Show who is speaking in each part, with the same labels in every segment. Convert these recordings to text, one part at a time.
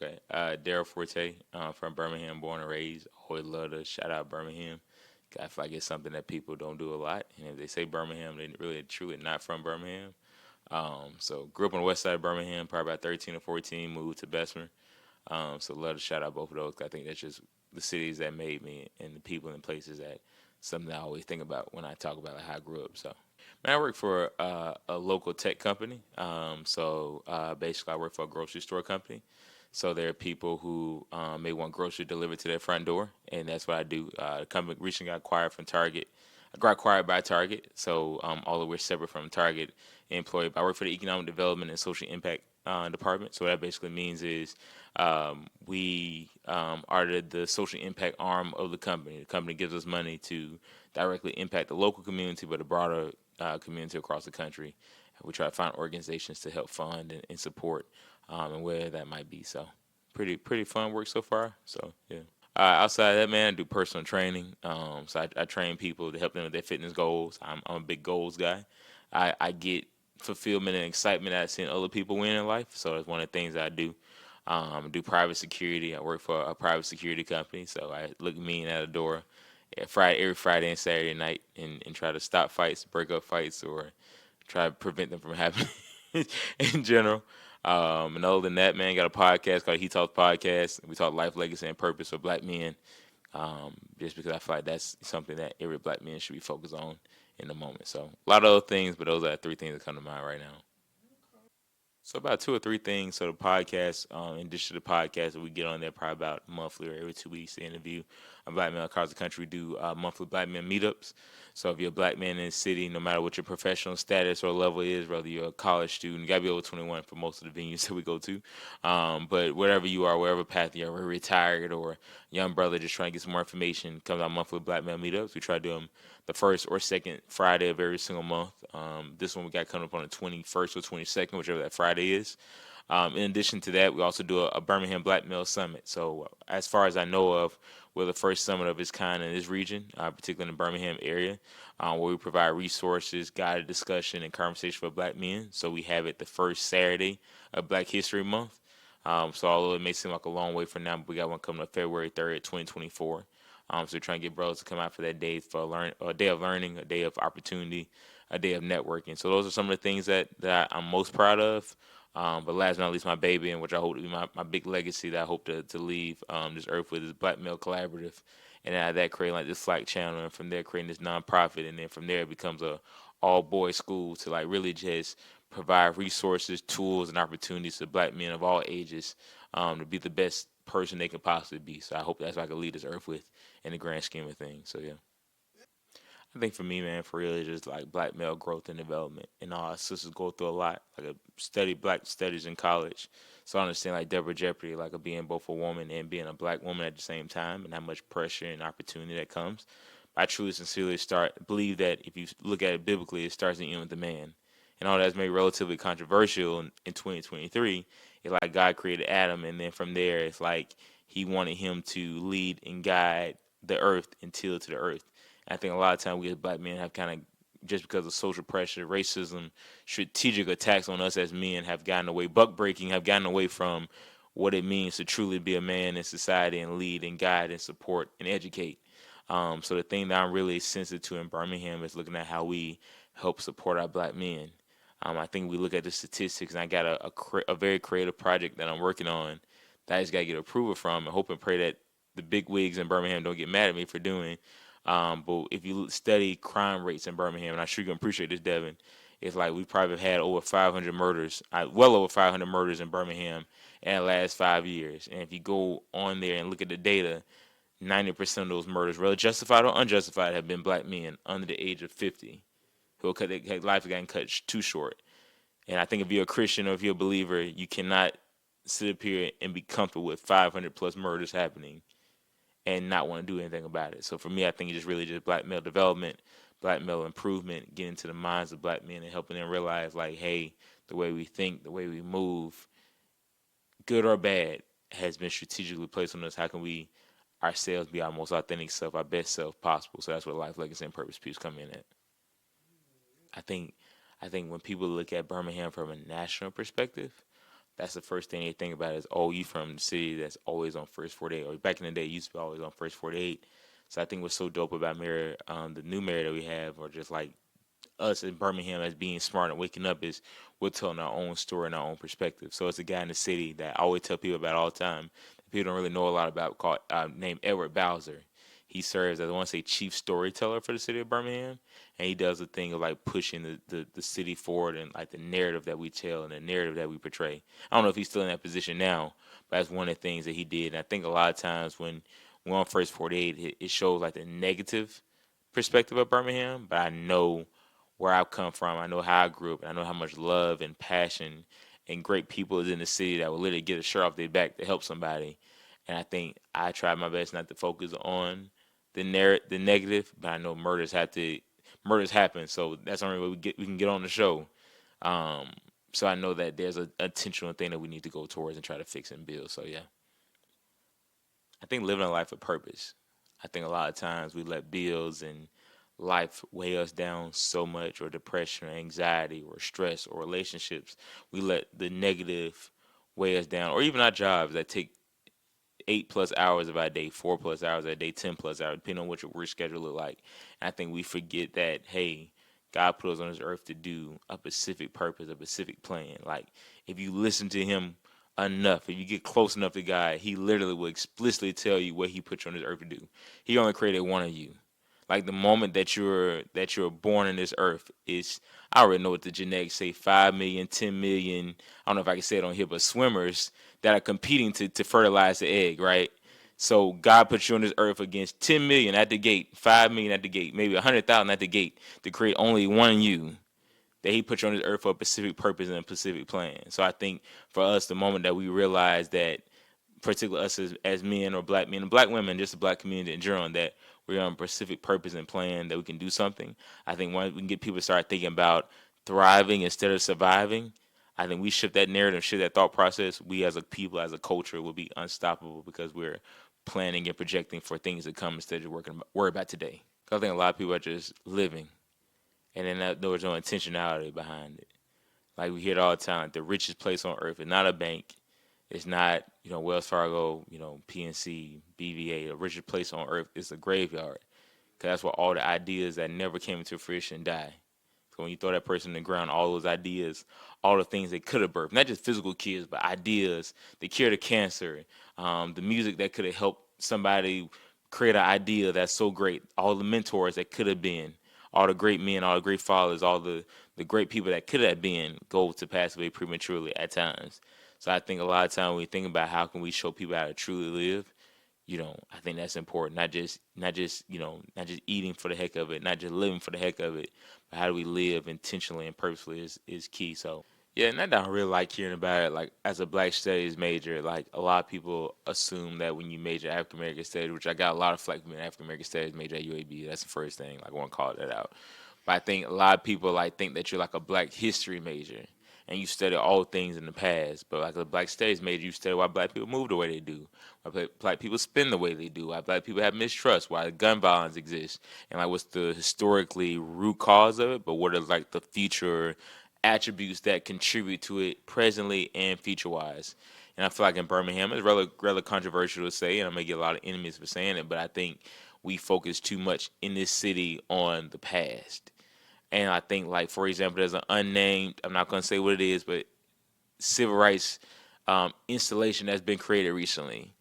Speaker 1: Okay. Darrell Forte, from Birmingham, born and raised. Always love to shout out Birmingham. I feel like it's something that people don't do a lot. And if they say Birmingham, they really truly not from Birmingham. So grew up on the west side of Birmingham, probably about 13 or 14, moved to Bessemer. So love to shout out both of those. 'Cause I think that's just the cities that made me and the people and places that something I always think about when I talk about like, how I grew up. So, man, I work for a local tech company. Basically, I work for a grocery store company. So there are people who may want groceries delivered to their front door, and that's what I do. The company recently got acquired from Target. I got acquired by Target, so although we're separate from Target employee, but I work for the Economic Development and Social Impact department. So what that basically means is we are the social impact arm of the company. The company gives us money to directly impact the local community, but the broader community across the country. We try to find organizations to help fund and support, and where that might be. So, pretty fun work so far. So yeah. Outside of that, man, I do personal training. I train people to help them with their fitness goals. I'm a big goals guy. I get fulfillment and excitement out of seeing other people win in life. So that's one of the things I do. Do private security. I work for a private security company. So I look mean at a door every Friday and Saturday night and try to stop fights, break up fights, or try to prevent them from happening in general. And other than that, man, got a podcast called He Talks Podcast. We talk life, legacy, and purpose for black men. Just because I feel like that's something that every black man should be focused on in the moment. So a lot of other things, but those are the three things that come to mind right now. So about two or three things. So the podcast, in addition to the podcast, that we get on there probably about monthly or every 2 weeks to interview a black man across the country. We do monthly black men meetups. So if you're a black man in the city, no matter what your professional status or level is, whether you're a college student, you gotta be over 21 for most of the venues that we go to. But wherever you are, wherever path you're, retired or young brother just trying to get some more information, comes our monthly black man meetups. We try to do them the first or second Friday of every single month. This one we got coming up on the 21st or 22nd, whichever that Friday is. In addition to that, we also do a Birmingham Black Male Summit. So, as far as I know of, we're the first summit of its kind in this region, particularly in the Birmingham area, where we provide resources, guided discussion, and conversation for black men. So, we have it the first Saturday of Black History Month. So, although it may seem like a long way from now, but we got one coming up February 3rd, 2024. So, we're trying to get brothers to come out for that day for a day of learning, a day of opportunity, a day of networking. So, those are some of the things that I'm most proud of. But last but not least, my baby, and which I hope to be my big legacy that I hope to leave this earth with, is Black Male Collaborative. And out of that, creating like this Slack channel, and from there, creating this nonprofit. And then from there, it becomes a all boys school to like really just provide resources, tools, and opportunities to black men of all ages to be the best person they can possibly be. So I hope that's what I can lead this earth with in the grand scheme of things. So yeah. I think for me, man, for real, it's just like black male growth and development. And our sisters go through a lot. Like a study black studies in college. So I understand like Deborah Jeopardy, like a being both a woman and being a black woman at the same time, and how much pressure and opportunity that comes. I truly, sincerely believe that if you look at it biblically, it starts and ends with the man. And all that's made relatively controversial in 2023. It's like God created Adam, and then from there, it's like He wanted him to lead and guide the earth and till to the earth. I think a lot of times we as black men have kind of, just because of social pressure, racism, strategic attacks on us as men have gotten away, buck breaking have gotten away from what it means to truly be a man in society and lead and guide and support and educate. So the thing that I'm really sensitive to in Birmingham is looking at how we help support our black men. I think we look at the statistics, and I got a very creative project that I'm working on that I just got to get approval from, and hope and pray that the big wigs in Birmingham don't get mad at me for doing. But if you study crime rates in Birmingham, and I'm sure you can appreciate this, Devin, it's like we probably had over 500 murders, well over 500 murders in Birmingham in the last 5 years. And if you go on there and look at the data, 90% of those murders, whether justified or unjustified, have been black men under the age of 50 who cut their life gotten cut too short. And I think if you're a Christian or if you're a believer, you cannot sit up here and be comfortable with 500 plus murders happening and not want to do anything about it. So for me, I think it's just really just black male development, black male improvement, getting into the minds of black men and helping them realize, like, hey, the way we think, the way we move, good or bad, has been strategically placed on us. How can we ourselves be our most authentic self, our best self possible? So that's where life, legacy, and purpose piece come in at. I think I think when people look at Birmingham from a national perspective, that's the first thing they think about is, oh, you from the city that's always on First 48, or back in the day, it used to be always on First 48. So I think what's so dope about mayor, the new mayor that we have, or just like us in Birmingham as being smart and waking up, is we're telling our own story and our own perspective. So it's a guy in the city that I always tell people about all the time that people don't really know a lot about, called named Edward Bowser. He serves as, I want to say, chief storyteller for the city of Birmingham, and he does the thing of like pushing the city forward and like the narrative that we tell and the narrative that we portray. I don't know if he's still in that position now, but that's one of the things that he did. And I think a lot of times when we're on First 48, it shows like the negative perspective of Birmingham, but I know where I've come from. I know how I grew up, and I know how much love and passion and great people is in the city that will literally get a shirt off their back to help somebody. And I think I try my best not to focus on the negative, but I know murders happen, so that's the only way we can get on the show. Um, so I know that there's a intentional thing that we need to go towards and try to fix and build. So yeah, I think living a life of purpose. I think a lot of times we let bills and life weigh us down so much, or depression, or anxiety, or stress, or relationships. We let the negative weigh us down, or even our jobs that take 8 plus hours of our day, 4 plus hours a day, 10 plus hours, depending on what your work schedule look like. And I think we forget that, hey, God put us on this earth to do a specific purpose, a specific plan. Like if you listen to Him enough, if you get close enough to God, He literally will explicitly tell you what He put you on this earth to do. He only created one of you. Like the moment that you're born in this earth is, I already know what the genetics say, 5 million, 10 million. I don't know if I can say it on here, but swimmers that are competing to fertilize the egg, right? So God put you on this earth against 10 million at the gate, 5 million at the gate, maybe 100,000 at the gate, to create only one you. That He put you on this earth for a specific purpose and a specific plan. So I think for us, the moment that we realize that, particularly us as men or black men and black women, just the black community in general, that we're on a specific purpose and plan that we can do something. I think once we can get people to start thinking about thriving instead of surviving, I think we shift that narrative, shift that thought process. We as a people, as a culture, will be unstoppable because we're planning and projecting for things to come instead of worry about today. I think a lot of people are just living, and then there's no intentionality behind it. Like we hear it all the time, like the richest place on earth is not a bank. It's not, Wells Fargo, PNC, BVA. The richest place on earth is a graveyard. Because that's where all the ideas that never came into fruition die. So when you throw that person in the ground, all those ideas, all the things they could have birthed, not just physical kids, but ideas, the cure to cancer, the music that could have helped somebody create an idea that's so great, all the mentors that could have been, all the great men, all the great fathers, all the great people that could have been go to pass away prematurely at times. So I think a lot of time when we think about how can we show people how to truly live, I think that's important. Not just eating for the heck of it, not just living for the heck of it, but how do we live intentionally and purposefully is key. So yeah, and I don't really like hearing about it. Like as a Black Studies major, like a lot of people assume that when you major African American Studies, which I got a lot of flack from being African American Studies major at UAB. That's the first thing. Like I want to call that out. But I think a lot of people like think that you're like a Black history major and you study all things in the past. But like a Black Studies major, you study why Black people move the way they do, why Black people spend the way they do, why Black people have mistrust, why gun violence exists, and like what's the historically root cause of it, but what are like the future attributes that contribute to it presently and future wise. And I feel like in Birmingham, it's rather controversial to say, and I'm gonna get a lot of enemies for saying it, but I think we focus too much in this city on the past. And I think, like for example, there's an unnamed, I'm not gonna say what it is, but civil rights installation that's been created recently,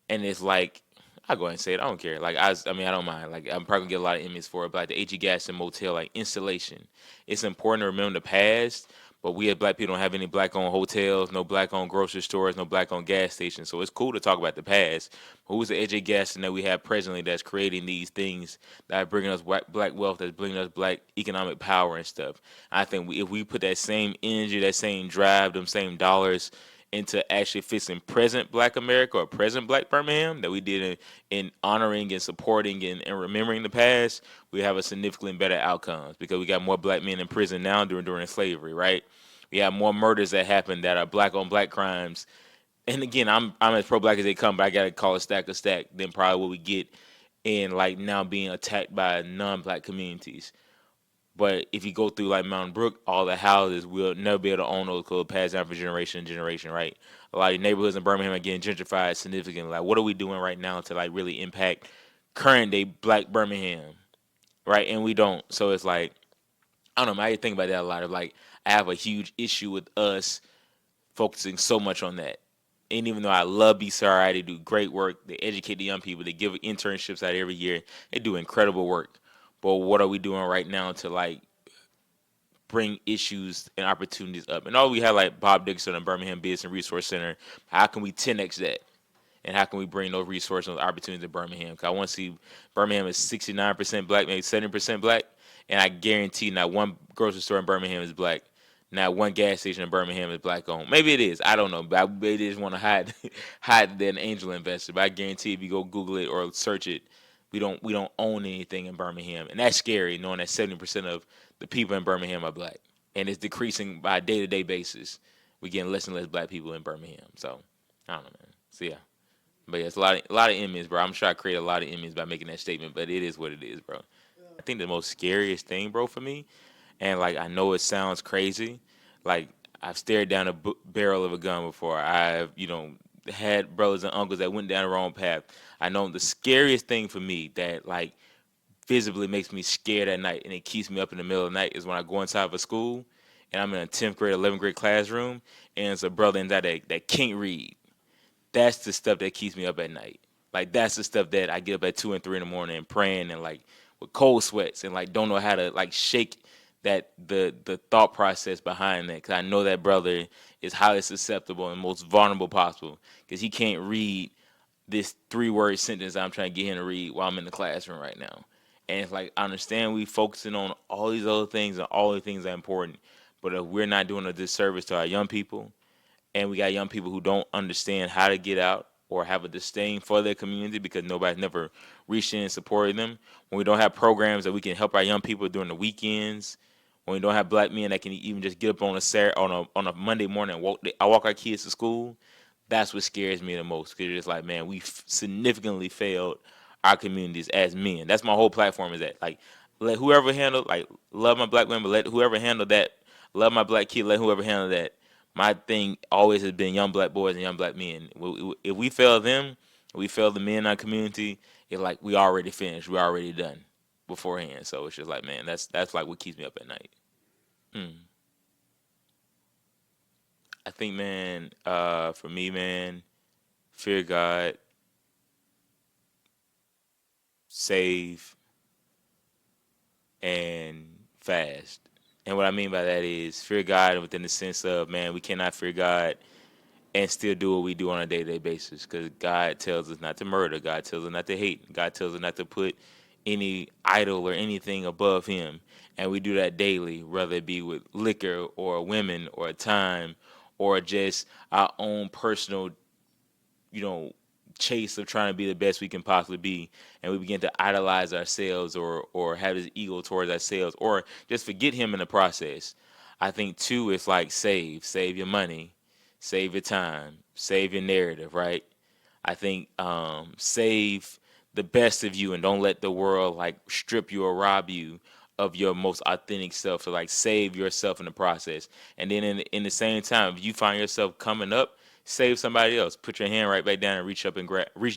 Speaker 1: and it's like I'll go ahead and say it. I don't care. Like I mean, I don't mind. Like I'm probably gonna get a lot of enemies for it. But like the A.G. Gaston Motel, like installation, it's important to remember the past. But we as Black people don't have any Black-owned hotels, no Black-owned grocery stores, no Black-owned gas stations. So it's cool to talk about the past. But who's the A.J. Gaston that we have presently that's creating these things that are bringing us Black wealth, that's bringing us Black economic power and stuff? I think if we put that same energy, that same drive, them same dollars into actually fixing present Black America or present Black Birmingham that we did in honoring and supporting and remembering the past, we have a significantly better outcomes because we got more Black men in prison now during slavery, right? We have more murders that happen that are Black on Black crimes. And again, I'm as pro Black as they come, but I gotta call a stack than probably what we get in like now being attacked by non Black communities. But if you go through like Mountain Brook, all the houses will never be able to own those because passed down from generation to generation, right? A lot of neighborhoods in Birmingham are getting gentrified significantly. Like, what are we doing right now to like really impact current day Black Birmingham, right? And we don't. So it's like I don't know. I think about that a lot. Of like, I have a huge issue with us focusing so much on that. And even though I love BCRI, they do great work. They educate the young people. They give internships out every year. They do incredible work. But what are we doing right now to like bring issues and opportunities up? And all we have like Bob Dixon and Birmingham Business and Resource Center. How can we 10x that? And how can we bring those resources and those opportunities to Birmingham? Because I want to see Birmingham is 69% black, maybe 70% black, and I guarantee not one grocery store in Birmingham is black. Not one gas station in Birmingham is black owned. Maybe it is. I don't know. But they just want to hide hide that an angel investor. But I guarantee if you go Google it or search it, we don't own anything in Birmingham, and that's scary. Knowing that 70% of the people in Birmingham are black, and it's decreasing by a day-to-day basis. We're getting less and less black people in Birmingham. So I don't know, man. So yeah. But yeah, it's a lot of enemies, bro. I'm sure I create a lot of enemies by making that statement, but it is what it is, bro. I think the most scariest thing, bro, for me, and like I know it sounds crazy, like I've stared down a barrel of a gun before. I've had brothers and uncles that went down the wrong path. I know the scariest thing for me that like visibly makes me scared at night and it keeps me up in the middle of the night is when I go inside of a school and I'm in a 10th grade, 11th grade classroom and it's a brother in that can't read. That's the stuff that keeps me up at night. Like that's the stuff that I get up at 2 and 3 in the morning and praying and like with cold sweats and like don't know how to like shake that the thought process behind that because I know that brother is highly susceptible and most vulnerable possible because he can't read this 3 word sentence I'm trying to get him to read while I'm in the classroom right now. And it's like I understand we focusing on all these other things and all the things that are important, but if we're not doing a disservice to our young people and we got young people who don't understand how to get out or have a disdain for their community because nobody's never reached in and supported them. When we don't have programs that we can help our young people during the weekends, when we don't have black men that can even just get up on a on a Monday morning and walk our kids to school, that's what scares me the most. Because it's like, man, we significantly failed our communities as men. That's my whole platform is that like let whoever handle like love my black women, but let whoever handle that love my black kid, let whoever handle that my thing always has been young black boys and young black men. If we fail them, if we fail the men in our community, it's like we already finished. We already done beforehand. So it's just like, man, that's like what keeps me up at night. Hmm. I think, man, for me, man, fear God, save, and fast. And what I mean by that is fear God within the sense of, man, we cannot fear God and still do what we do on a day-to-day basis because God tells us not to murder. God tells us not to hate. God tells us not to put any idol or anything above him. And we do that daily, whether it be with liquor or women or time or just our own personal, you know, chase of trying to be the best we can possibly be. And we begin to idolize ourselves or have this ego towards ourselves or just forget him in the process. I think, too, it's like save your money, save your time, save your narrative, right? I think save the best of you and don't let the world like strip you or rob you of your most authentic self. So like save yourself in the process. And then in the same time, if you find yourself coming up, save somebody else. Put your hand right back down and reach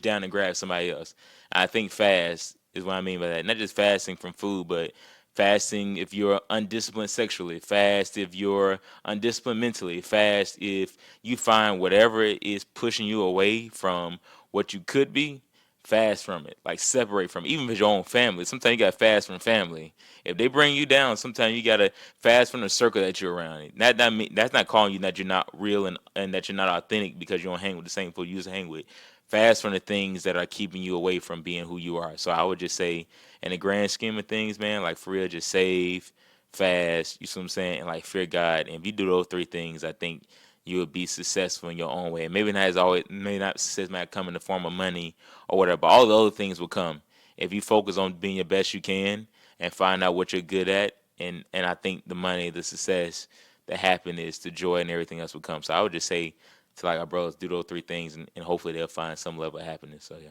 Speaker 1: down and grab somebody else. I think fast is what I mean by that. Not just fasting from food, but fasting if you're undisciplined sexually, fast if you're undisciplined mentally, fast if you find whatever it is pushing you away from what you could be, fast from it. Like separate from it. Even with your own family. Sometimes you gotta fast from family. If they bring you down, sometimes you gotta fast from the circle that you're around. That's not calling you that you're not real and that you're not authentic because you don't hang with the same people you used to hang with. Fast from the things that are keeping you away from being who you are. So I would just say, in the grand scheme of things, man, like for real, just save, fast, you see what I'm saying, and like fear God. And if you do those three things, I think you will be successful in your own way. Maybe not as always, maybe not success might come in the form of money or whatever, but all the other things will come if you focus on being your best you can and find out what you're good at. And I think the money, the success, the happiness, the joy, and everything else will come. So I would just say to like our brothers, do those three things, and hopefully they'll find some level of happiness. So yeah,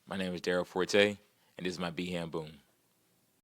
Speaker 1: my name is Darrell Forte, and this is my Bham Boom.